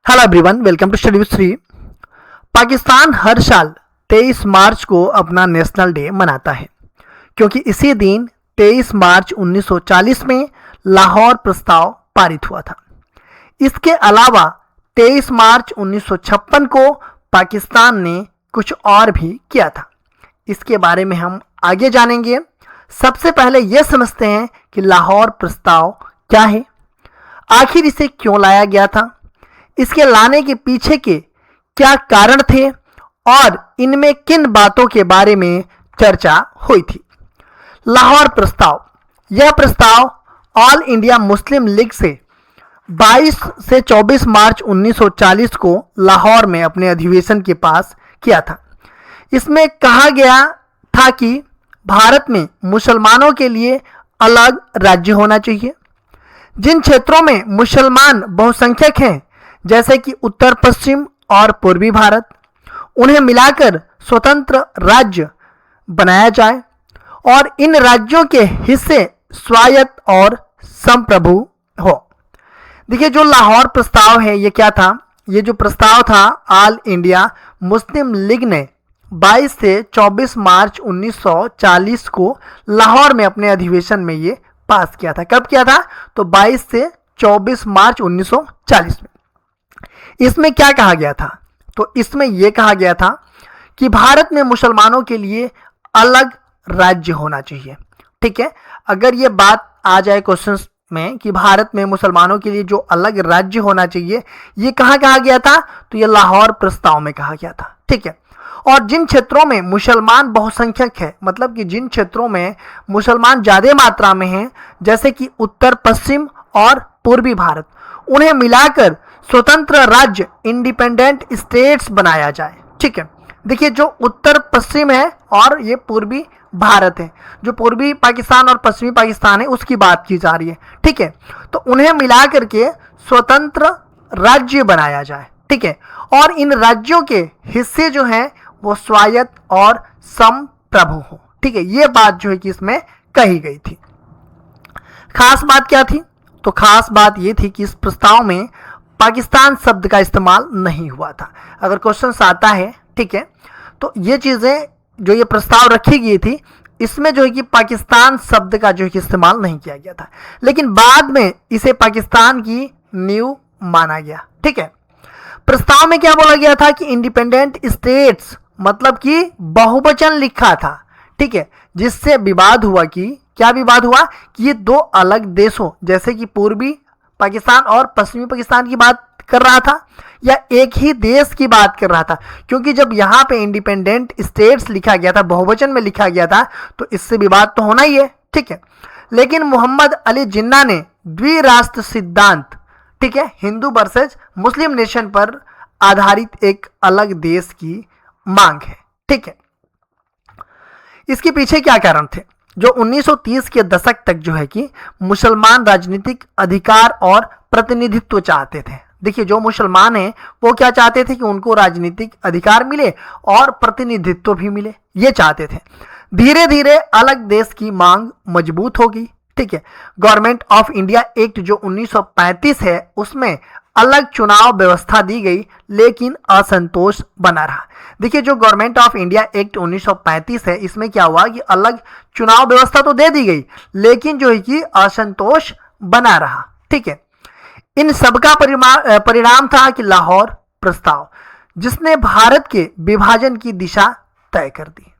Hello everyone, welcome to study with Shri. Pakistan हर साल 23 मार्च को अपना नेशनल डे मनाता है क्योंकि इसी दिन 23 मार्च 1940 में लाहौर प्रस्ताव पारित हुआ था। इसके अलावा 23 मार्च 1956 को पाकिस्तान ने कुछ और भी किया था। इसके बारे में हम आगे जानेंगे। सबसे पहले यह समझते हैं कि लाहौर प्रस्ताव क्या है, आखिर इसे क्यों लाया गया था, इसके लाने के पीछे के क्या कारण थे और इनमें किन बातों के बारे में चर्चा हुई थी। लाहौर प्रस्ताव, यह प्रस्ताव ऑल इंडिया मुस्लिम लीग से 22 से 24 मार्च 1940 को लाहौर में अपने अधिवेशन के पास किया था। इसमें कहा गया था कि भारत में मुसलमानों के लिए अलग राज्य होना चाहिए। जिन क्षेत्रों में मुसलमान बहुसंख्यक हैं जैसे कि उत्तर पश्चिम और पूर्वी भारत, उन्हें मिलाकर स्वतंत्र राज्य बनाया जाए और इन राज्यों के हिस्से स्वायत्त और संप्रभु हो। देखिए, जो लाहौर प्रस्ताव है ये क्या था? ये जो प्रस्ताव था ऑल इंडिया मुस्लिम लीग ने 22 से 24 मार्च 1940 को लाहौर में अपने अधिवेशन में ये पास किया था। कब किया था? तो 22 से 24 मार्च 1940 में। इसमें क्या कहा गया था? तो इसमें यह कहा गया था कि भारत में मुसलमानों के लिए अलग राज्य होना चाहिए। ठीक है, अगर ये बात आ जाए क्वेश्चन में कि भारत में मुसलमानों के लिए जो अलग राज्य होना चाहिए, ये कहाँ कहा गया था? तो ये लाहौर प्रस्ताव में कहा गया था। ठीक है, और जिन क्षेत्रों में मुसलमान बहुसंख्यक है, मतलब कि जिन क्षेत्रों में मुसलमान ज़्यादा मात्रा में हैं जैसे कि उत्तर पश्चिम और पूर्वी भारत, उन्हें मिलाकर स्वतंत्र राज्य इंडिपेंडेंट स्टेट्स बनाया जाए। ठीक है, देखिए, जो उत्तर पश्चिम है और ये पूर्वी भारत है, जो पूर्वी पाकिस्तान और पश्चिमी पाकिस्तान है उसकी बात की जा रही है। ठीक है, तो उन्हें मिला करके स्वतंत्र राज्य बनाया जाए। ठीक है, और इन राज्यों के हिस्से जो हैं वो स्वायत्त और संप्रभु हो। ठीक है, ये बात जो है कि इसमें कही गई थी। खास बात क्या थी? तो खास बात ये थी कि इस प्रस्ताव में पाकिस्तान शब्द का इस्तेमाल नहीं हुआ था। अगर क्वेश्चन आता है, ठीक है, तो ये चीज़ें जो ये प्रस्ताव रखी गई थी इसमें जो है कि पाकिस्तान शब्द का जो है कि इस्तेमाल नहीं किया गया था, लेकिन बाद में इसे पाकिस्तान की नींव माना गया। ठीक है, प्रस्ताव में क्या बोला गया था कि इंडिपेंडेंट स्टेट्स, मतलब कि बहुवचन लिखा था। ठीक है, जिससे विवाद हुआ कि क्या विवाद हुआ कि ये दो अलग देशों जैसे कि पूर्वी पाकिस्तान और पश्चिमी पाकिस्तान की बात कर रहा था या एक ही देश की बात कर रहा था। क्योंकि जब यहाँ पे इंडिपेंडेंट स्टेट्स लिखा गया था, बहुवचन में लिखा गया था, तो इससे विवाद तो होना ही है। ठीक है, लेकिन मोहम्मद अली जिन्ना ने द्विराष्ट्र सिद्धांत, ठीक है, हिंदू वर्सेज मुस्लिम नेशन पर आधारित एक अलग देश की मांग है। ठीक है, इसके पीछे क्या कारण थे? जो 1930 के दशक तक जो है कि मुसलमान राजनीतिक अधिकार और प्रतिनिधित्व चाहते थे। देखिए, जो मुसलमान हैं वो क्या चाहते थे कि उनको राजनीतिक अधिकार मिले और प्रतिनिधित्व भी मिले, ये चाहते थे। धीरे धीरे अलग देश की मांग मजबूत होगी। ठीक है, गवर्नमेंट ऑफ इंडिया एक्ट जो 1935 है उसमें अलग चुनाव व्यवस्था दी गई, लेकिन असंतोष बना रहा। देखिए, जो गवर्नमेंट ऑफ इंडिया एक्ट 1935 है इसमें क्या हुआ कि अलग चुनाव व्यवस्था तो दे दी गई, लेकिन जो है कि असंतोष बना रहा। ठीक है, इन सबका परिणाम था कि लाहौर प्रस्ताव, जिसने भारत के विभाजन की दिशा तय कर दी।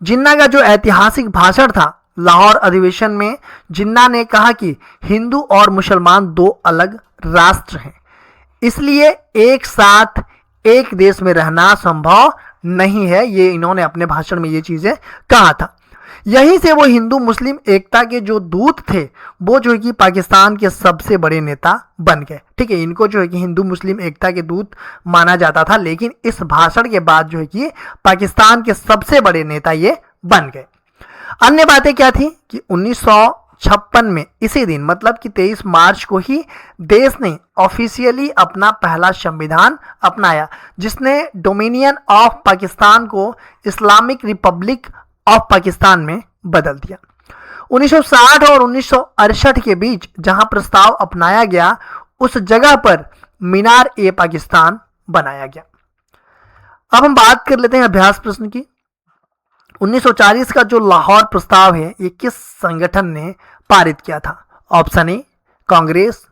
जिन्ना का जो ऐतिहासिक भाषण था लाहौर अधिवेशन में, जिन्ना ने कहा कि हिंदू और मुसलमान दो अलग राष्ट्र हैं, इसलिए एक साथ एक देश में रहना संभव नहीं है। ये इन्होंने अपने भाषण में ये चीज़ें कहा था। यहीं से वो हिंदू मुस्लिम एकता के जो दूत थे वो जो है कि पाकिस्तान के सबसे बड़े नेता बन गए। ठीक है, इनको जो है कि हिंदू मुस्लिम एकता के दूत माना जाता था, लेकिन इस भाषण के बाद जो है कि पाकिस्तान के सबसे बड़े नेता ये बन गए। अन्य बातें क्या थी कि 1956 में इसी दिन, मतलब कि 23 मार्च को ही देश ने ऑफिशियली अपना पहला संविधान अपनाया, जिसने डोमिनियन ऑफ पाकिस्तान को इस्लामिक रिपब्लिक ऑफ पाकिस्तान में बदल दिया। 1960 और 1968 के बीच जहां प्रस्ताव अपनाया गया, उस जगह पर मीनार ए पाकिस्तान बनाया गया। अब हम बात कर लेते हैं अभ्यास प्रश्न की। 1940 का जो लाहौर प्रस्ताव है ये किस संगठन ने पारित किया था? Option A Congress,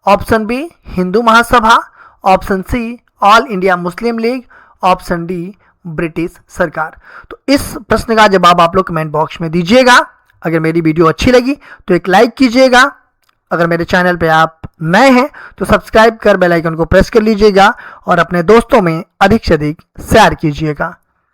option B Hindu Mahasabha, option C All India Muslim League, option D British सरकार। तो इस प्रश्न का जवाब आप लोग कमेंट बॉक्स में दीजिएगा। अगर मेरी वीडियो अच्छी लगी तो एक लाइक कीजिएगा। अगर मेरे चैनल पे आप नए हैं तो सब्सक्राइब कर बेल आइकन को प्रेस कर लीजिएगा और अपने दोस्तों में अधिक से अधिक शेयर कीजिएगा।